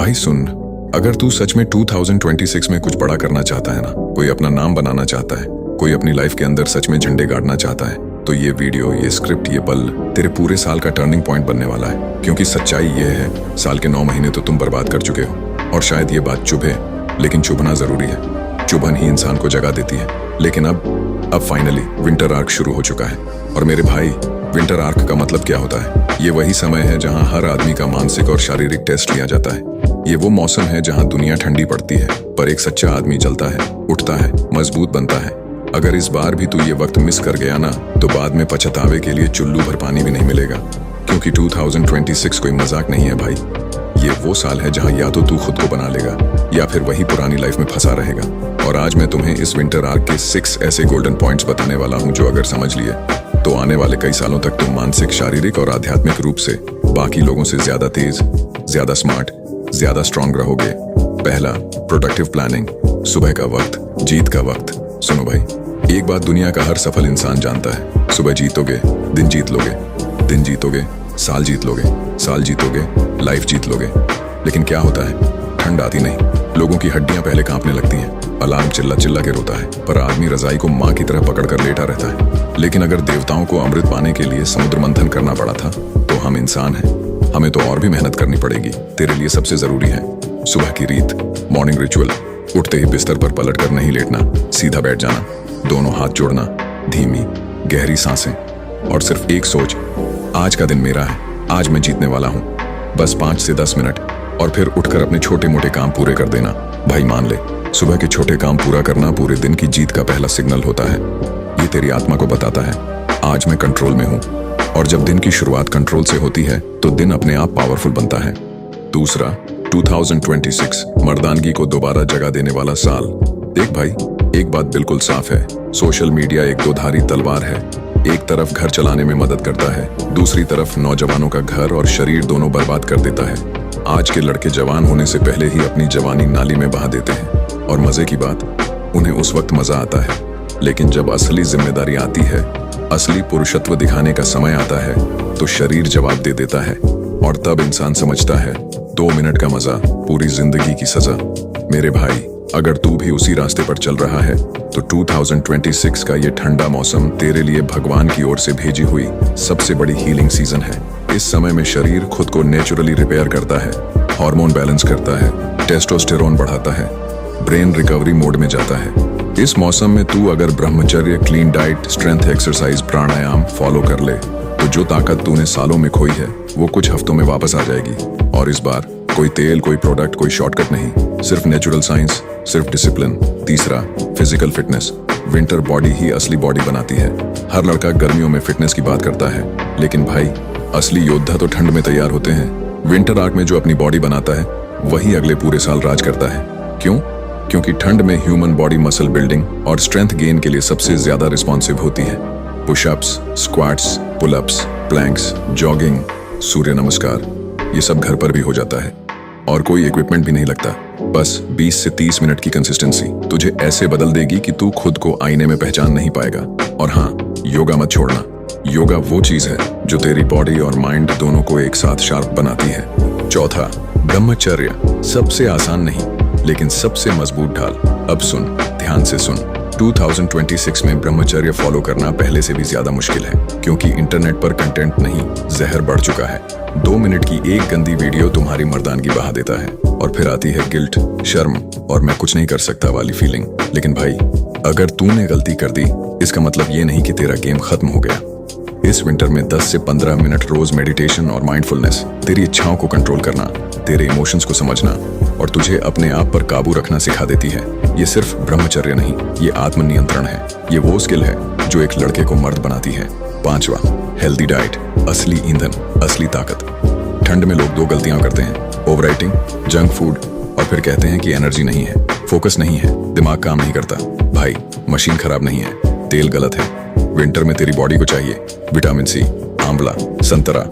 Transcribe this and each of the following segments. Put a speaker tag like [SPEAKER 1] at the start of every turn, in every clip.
[SPEAKER 1] भाई सुन, अगर तू सच में 2026 में कुछ बड़ा करना चाहता है ना, कोई अपना नाम बनाना चाहता है, कोई अपनी लाइफ के अंदर सच में झंडे गाड़ना चाहता है, तो ये वीडियो, ये स्क्रिप्ट, ये पल तेरे पूरे साल का टर्निंग पॉइंट बनने वाला है। क्योंकि सच्चाई ये है, साल के 9 महीने तो तुम बर्बाद कर चुके हो। और शायद ये बात चुभे, लेकिन चुभना जरूरी है। चुभन ही इंसान को जगा देती है। लेकिन अब फाइनली विंटर आर्क शुरू हो चुका है। और मेरे भाई, विंटर आर्क का मतलब क्या होता है? ये वही समय है जहां हर आदमी का मानसिक और शारीरिक टेस्ट लिया जाता है। ये वो मौसम है जहां दुनिया ठंडी पड़ती है, पर एक सच्चा आदमी जलता है, उठता है, मजबूत बनता है। अगर इस बार भी तू ये वक्त मिस कर गया ना, तो बाद में पछतावे के लिए चुल्लू भर पानी भी नहीं मिलेगा। क्योंकि 2026 कोई मजाक नहीं है भाई। ये वो साल है जहां या तो तू खुद को बना लेगा, या फिर वही पुरानी लाइफ में फंसा रहेगा। और आज मैं तुम्हें इस विंटर आर्क के 6 ऐसे गोल्डन पॉइंट्स बताने वाला हूं, जो अगर समझ लिए तो आने वाले कई सालों तक तुम मानसिक, शारीरिक और आध्यात्मिक रूप से बाकी लोगों से ज्यादा तेज, ज्यादा स्मार्ट, ज्यादा स्ट्रांग रहोगे। पहला, प्रोडक्टिव प्लानिंग। सुबह का वक्त, जीत का वक्त। सुनो भाई, एक बात दुनिया का हर सफल इंसान जानता है, सुबह जीतोगे, दिन जीत लोगे, दिन जीतोगे, साल जीत लोगे, साल जीतोगे, लाइफ जीत लोगे। लेकिन क्या होता है? ठंड आती नहीं, लोगों की हड्डियां पहले कांपने लगती हैं, अलार्म चिल्ला चिल्ला के रोता है, पर आदमी रजाई को माँ की तरह पकड़कर लेटा रहता है। लेकिन अगर देवताओं को अमृत पाने के लिए समुद्र मंथन करना पड़ा था, तो हम इंसान हैं, हमें तो और भी मेहनत करनी पड़ेगी। तेरे लिए सबसे जरूरी है सुबह की रीत, मॉर्निंग रिचुअल। उठते ही बिस्तर पर पलटकर नहीं लेटना, सीधा बैठ जाना, दोनों हाथ जोड़ना, धीमी गहरी सांसें, और सिर्फ एक सोच, आज का दिन मेरा है, आज मैं जीतने वाला हूँ। बस 5 से 10 मिनट, और फिर उठकर अपने छोटे मोटे काम पूरे कर देना। भाई मान ले, सुबह के छोटे काम पूरा करना पूरे दिन की जीत का पहला सिग्नल होता है। ये तेरी आत्मा को बताता है, आज मैं कंट्रोल में हूँ। और जब दिन की शुरुआत कंट्रोल से होती है, तो दिन अपने आप पावरफुल बनता है। दूसरा, 2026 मर्दानगी को दोबारा जगा देने वाला साल। देख भाई, एक बात बिल्कुल साफ है, सोशल मीडिया एक दोधारी तलवार है। एक तरफ घर चलाने में मदद करता है, दूसरी तरफ नौजवानों का घर और शरीर दोनों बर्बाद कर देता है। आज के लड़के जवान होने से पहले ही अपनी जवानी नाली में बहा देते हैं। और मजे की बात, उन्हें उस वक्त मजा आता है, लेकिन जब असली जिम्मेदारी आती है, असली पुरुषत्व दिखाने का समय आता है, तो शरीर जवाब दे देता है। और तब इंसान समझता है, 2 मिनट का मजा पूरी जिंदगी की सजा। मेरे भाई, अगर तू भी उसी रास्ते पर चल रहा है, तो 2026 का ये ठंडा मौसम तेरे लिए भगवान की ओर से भेजी हुई सबसे बड़ी हीलिंग सीजन है। इस समय में शरीर खुद को नेचुरली रिपेयर करता है, हार्मोन बैलेंस करता है, टेस्टोस्टेरोन बढ़ाता है, ब्रेन रिकवरी मोड में जाता है। इस मौसम में तू अगर ब्रह्मचर्य, क्लीन डाइट, स्ट्रेंथ एक्सरसाइज, प्राणायाम फॉलो कर ले, तो जो ताकत तूने सालों में खोई है, वो कुछ हफ्तों में वापस आ जाएगी। और इस बार कोई तेल, कोई प्रोडक्ट, कोई शॉर्टकट नहीं, सिर्फ नेचुरल साइंस, सिर्फ डिसिप्लिन। तीसरा, फिजिकल फिटनेस। विंटर बॉडी ही असली बॉडी बनाती है। हर लड़का गर्मियों में फिटनेस की बात करता है, लेकिन भाई, असली योद्धा तो ठंड में तैयार होते हैं। विंटर आर्क में जो अपनी बॉडी बनाता है, वही अगले पूरे साल राज करता है। क्यों? क्योंकि ठंड में ह्यूमन बॉडी मसल बिल्डिंग और स्ट्रेंथ गेन के लिए सबसे ज्यादा रिस्पॉन्सिव होती है। Pushups, squats, pullups, planks, jogging, surya namaskar, ये सब घर पर भी हो जाता है, और कोई इक्विपमेंट भी नहीं लगता। बस 20 से 30 मिनट की कंसिस्टेंसी तुझे ऐसे बदल देगी कि तू खुद को आईने में पहचान नहीं पाएगा। और हाँ, योगा मत छोड़ना। योगा वो चीज है जो तेरी बॉडी और माइंड दोनों को एक साथ शार्प बनाती है। चौथा, ब्रह्मचर्य। सबसे आसान नहीं, लेकिन सबसे मजबूत ढाल। अब सुन, ध्यान से सुन। 2026 में ब्रह्मचर्य फॉलो करना पहले से भी ज्यादा मुश्किल है, क्योंकि इंटरनेट पर कंटेंट नहीं, जहर बढ़ चुका है। 2 मिनट की एक गंदी वीडियो तुम्हारी मर्दानगी बहा देता है, और फिर आती है गिल्ट, शर्म और मैं कुछ नहीं कर सकता वाली फीलिंग। लेकिन भाई, अगर तूने गलती कर दी, इसका मतलब ये नहीं कि तेरा गेम खत्म हो गया। इस विंटर में 10 से 15 मिनट रोज मेडिटेशन और माइंडफुलनेस, तेरी इच्छाओं को कंट्रोल करना, तेरे इमोशंस को समझना और तुझे अपने आप पर काबू रखना सिखा देती है। ये सिर्फ ब्रह्मचर्य नहीं, ये आत्मनियंत्रण है। ये वो स्किल है जो एक लड़के को मर्द बनाती है। 5वां, हेल्दी डाइट। असली ईंधन, असली ताकत। ठंड में लोग 2 गलतियां करते हैं, ओवर ईटिंग, जंक फूड, और फिर कहते हैं कि एनर्जी नहीं है, फोकस नहीं है, दिमाग काम नहीं करता। भाई, मशीन खराब नहीं है, तेल गलत है। विंटर में तेरी बॉडी को चाहिए विटामिन सी, आंवला, संतरा,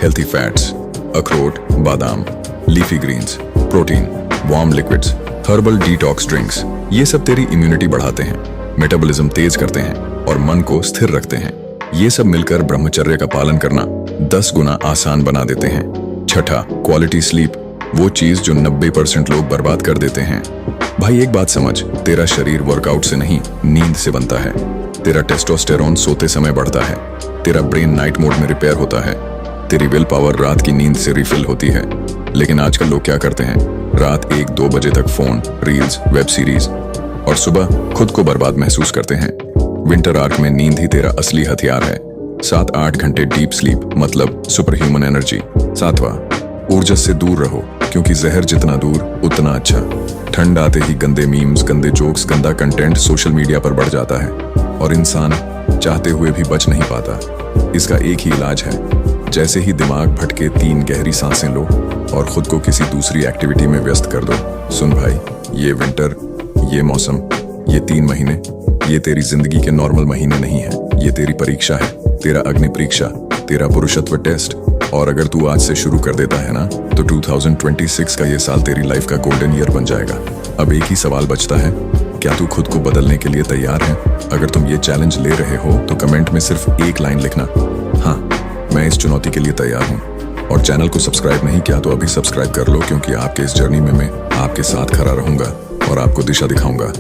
[SPEAKER 1] हेल्थी फैट्स, अखरोट, बादाम, leafy greens, protein, warm liquids, herbal detox drinks. ये सब तेरी इम्यूनिटी बढ़ाते हैं, मेटाबॉलिज्म तेज करते हैं और मन को स्थिर रखते हैं। ये सब मिलकर ब्रह्मचर्य का पालन करना 10 गुना आसान बना देते हैं। छठा, क्वालिटी स्लीप। वो चीज जो 90% लोग बर्बाद कर देते हैं। भाई एक बात समझ, तेरा शरीर वर्कआउट से नहीं नींद से बनता है। तेरा टेस्टोस्टेरोन सोते समय बढ़ता है, तेरा ब्रेन नाइट मोड में रिपेयर होता है, तेरी विल पावर रात की नींद से रिफिल होती है। लेकिन आजकल लोग क्या करते हैं, रात 1-2 बजे तक फोन, रील्स, वेब सीरीज और सुबह खुद को बर्बाद महसूस करते हैं। विंटर आर्क में नींद ही तेरा असली हथियार है। 7-8 घंटे डीप स्लीप मतलब सुपर ह्यूमन एनर्जी। 7वां, ऊर्जा से दूर रहो, क्योंकि जहर जितना दूर उतना अच्छा। ठंड आते ही गंदे मीम्स, गंदे जोक्स, गंदा कंटेंट सोशल मीडिया पर बढ़ जाता है और इंसान चाहते हुए भी बच नहीं पाता। इसका एक ही इलाज है, जैसे ही दिमाग भटके 3 गहरी सांसें लो और खुद को किसी दूसरी एक्टिविटी में व्यस्त कर दो। सुन भाई, ये विंटर, ये मौसम, ये 3 महीने, ये तेरी जिंदगी के नॉर्मल महीने नहीं है। ये तेरी परीक्षा है, तेरा अग्नि परीक्षा, तेरा पुरुषत्व टेस्ट। और अगर तू आज से शुरू कर देता है ना, तो 2026 का ये साल तेरी लाइफ का गोल्डन ईयर बन जाएगा। अब एक ही सवाल बचता है, क्या तू खुद को बदलने के लिए तैयार है? अगर तुम ये चैलेंज ले रहे हो तो कमेंट में सिर्फ एक लाइन लिखना, हाँ मैं इस चुनौती के लिए तैयार हूँ। और चैनल को सब्सक्राइब नहीं किया तो अभी सब्सक्राइब कर लो, क्योंकि आपके इस जर्नी में मैं आपके साथ खड़ा रहूंगा और आपको दिशा दिखाऊंगा।